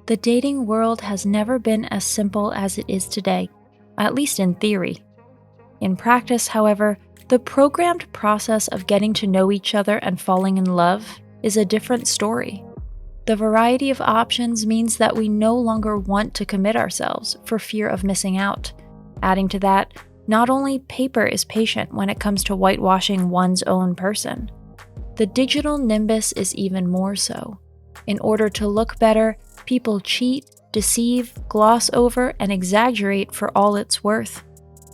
The dating world has never been as simple as it is today, at least in theory. In practice, however, the programmed process of getting to know each other and falling in love is a different story. The variety of options means that we no longer want to commit ourselves for fear of missing out. Adding to that, not only paper is patient when it comes to whitewashing one's own person. The digital nimbus is even more so. In order to look better, people cheat, deceive, gloss over, and exaggerate for all it's worth.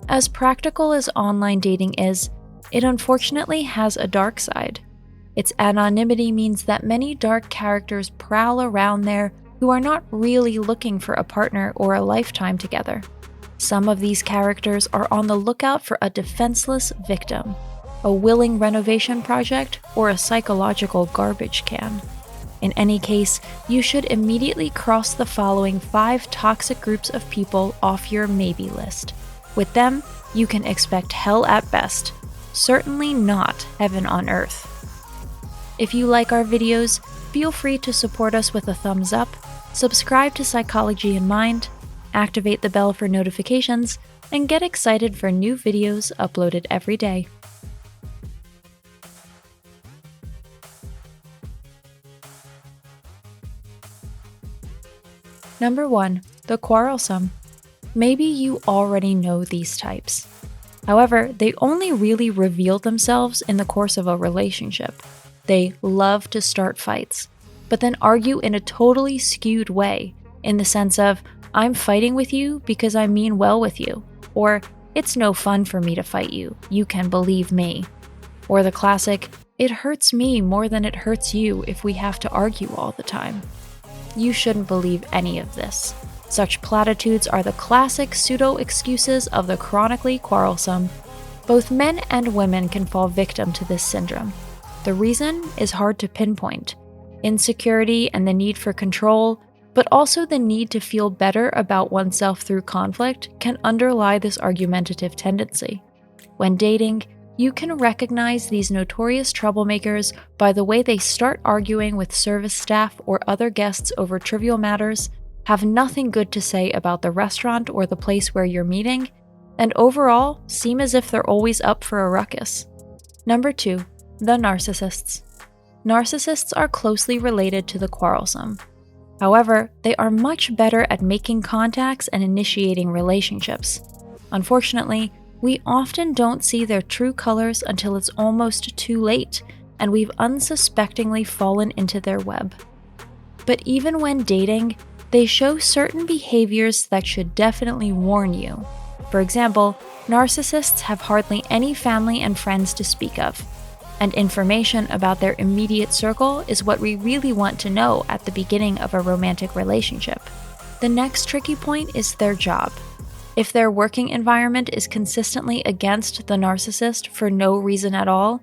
As practical as online dating is, it unfortunately has a dark side. Its anonymity means that many dark characters prowl around there who are not really looking for a partner or a lifetime together. Some of these characters are on the lookout for a defenseless victim, a willing renovation project, or a psychological garbage can. In any case, you should immediately cross the following 5 toxic groups of people off your maybe list. With them, you can expect hell at best, certainly not heaven on earth. If you like our videos, feel free to support us with a thumbs up, subscribe to Psychology in Mind, activate the bell for notifications, and get excited for new videos uploaded every day. Number 1. The Quarrelsome. Maybe you already know these types. However, they only really reveal themselves in the course of a relationship. They love to start fights, but then argue in a totally skewed way, in the sense of, I'm fighting with you because I mean well with you, or it's no fun for me to fight you, you can believe me. Or the classic, it hurts me more than it hurts you if we have to argue all the time. You shouldn't believe any of this. Such platitudes are the classic pseudo-excuses of the chronically quarrelsome. Both men and women can fall victim to this syndrome. The reason is hard to pinpoint. Insecurity and the need for control, but also the need to feel better about oneself through conflict, can underlie this argumentative tendency. When dating, you can recognize these notorious troublemakers by the way they start arguing with service staff or other guests over trivial matters, have nothing good to say about the restaurant or the place where you're meeting, and overall seem as if they're always up for a ruckus. Number 2. The Narcissists. Narcissists are closely related to the Quarrelsome. However, they are much better at making contacts and initiating relationships. Unfortunately, we often don't see their true colors until it's almost too late, and we've unsuspectingly fallen into their web. But even when dating, they show certain behaviors that should definitely warn you. For example, narcissists have hardly any family and friends to speak of, and information about their immediate circle is what we really want to know at the beginning of a romantic relationship. The next tricky point is their job. If their working environment is consistently against the narcissist for no reason at all,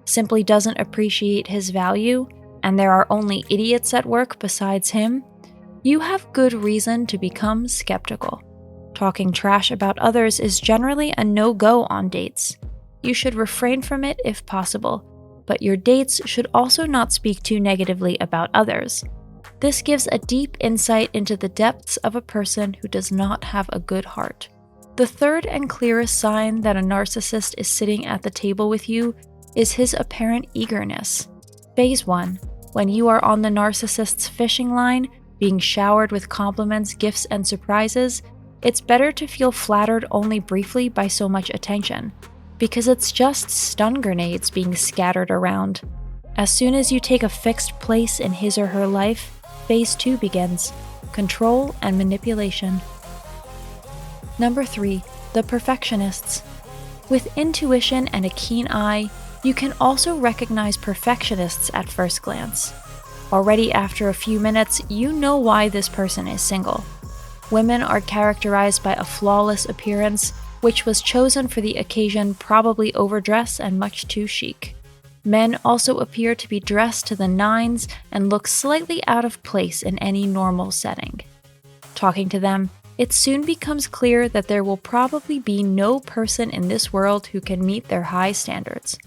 simply doesn't appreciate his value, and there are only idiots at work besides him, you have good reason to become skeptical. Talking trash about others is generally a no-go on dates. You should refrain from it if possible, but your dates should also not speak too negatively about others. This gives a deep insight into the depths of a person who does not have a good heart. The third and clearest sign that a narcissist is sitting at the table with you is his apparent eagerness. Phase 1. When you are on the narcissist's fishing line, being showered with compliments, gifts, and surprises, it's better to feel flattered only briefly by so much attention, because it's just stun grenades being scattered around. As soon as you take a fixed place in his or her life, Phase 2 begins: control and manipulation. Number 3. The Perfectionists. With intuition and a keen eye, you can also recognize perfectionists at first glance. Already after a few minutes, you know why this person is single. Women are characterized by a flawless appearance, which was chosen for the occasion, probably overdressed and much too chic. Men also appear to be dressed to the nines and look slightly out of place in any normal setting. Talking to them, it soon becomes clear that there will probably be no person in this world who can meet their high standards.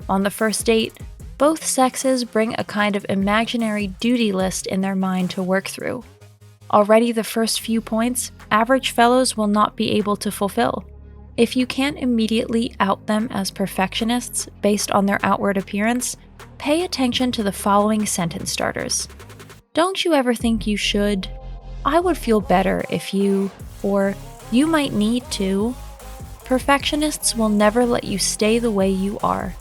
On the first date, both sexes bring a kind of imaginary duty list in their mind to work through. Already the first few points, average fellows will not be able to fulfill. If you can't immediately out them as perfectionists based on their outward appearance, pay attention to the following sentence starters. Don't you ever think you should? I would feel better if you, or you might need to. Perfectionists will never let you stay the way you are.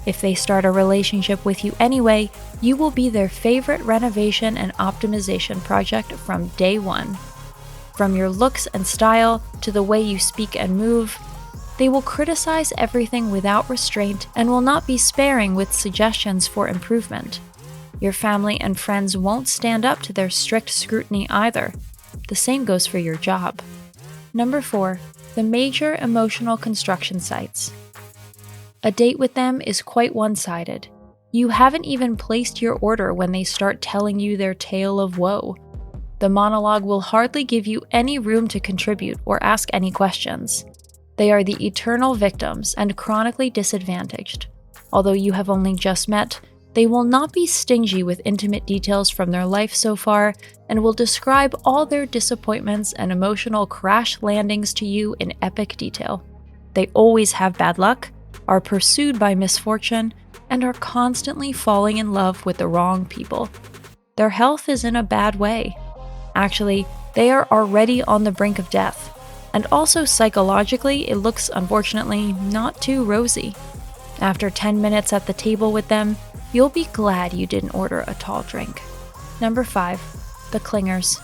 If they start a relationship with you anyway, you will be their favorite renovation and optimization project from day one. From your looks and style to the way you speak and move, they will criticize everything without restraint and will not be sparing with suggestions for improvement. Your family and friends won't stand up to their strict scrutiny either. The same goes for your job. Number 4, the major emotional construction sites. A date with them is quite one-sided. You haven't even placed your order when they start telling you their tale of woe. The monologue will hardly give you any room to contribute or ask any questions. They are the eternal victims and chronically disadvantaged. Although you have only just met, they will not be stingy with intimate details from their life so far and will describe all their disappointments and emotional crash landings to you in epic detail. They always have bad luck, are pursued by misfortune, and are constantly falling in love with the wrong people. Their health is in a bad way. Actually, they are already on the brink of death. And also psychologically, it looks, unfortunately, not too rosy. After 10 minutes at the table with them, you'll be glad you didn't order a tall drink. Number 5, the clingers.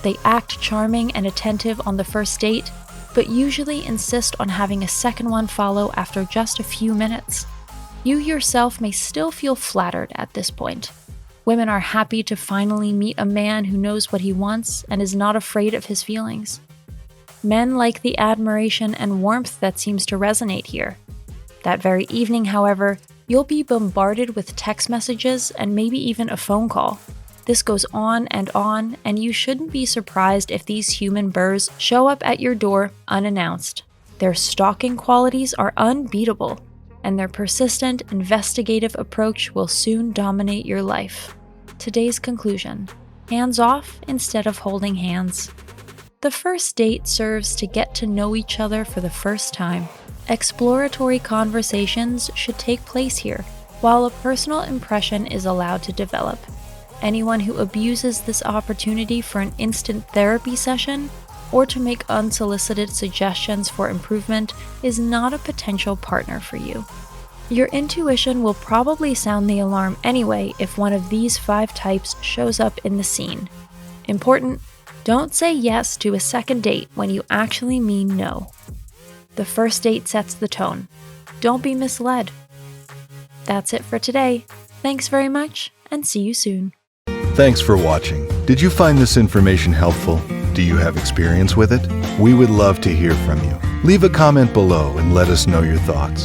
They act charming and attentive on the first date, but usually insist on having a second one follow after just a few minutes. You yourself may still feel flattered at this point. Women are happy to finally meet a man who knows what he wants and is not afraid of his feelings. Men like the admiration and warmth that seems to resonate here. That very evening, however, you'll be bombarded with text messages and maybe even a phone call. This goes on, and you shouldn't be surprised if these human burrs show up at your door unannounced. Their stalking qualities are unbeatable, and their persistent, investigative approach will soon dominate your life. Today's conclusion: hands off instead of holding hands. The first date serves to get to know each other for the first time. Exploratory conversations should take place here, while a personal impression is allowed to develop. Anyone who abuses this opportunity for an instant therapy session or to make unsolicited suggestions for improvement is not a potential partner for you. Your intuition will probably sound the alarm anyway if one of these 5 types shows up in the scene. Important: don't say yes to a second date when you actually mean no. The first date sets the tone. Don't be misled. That's it for today. Thanks very much, and see you soon. Thanks for watching. Did you find this information helpful? Do you have experience with it? We would love to hear from you. Leave a comment below and let us know your thoughts.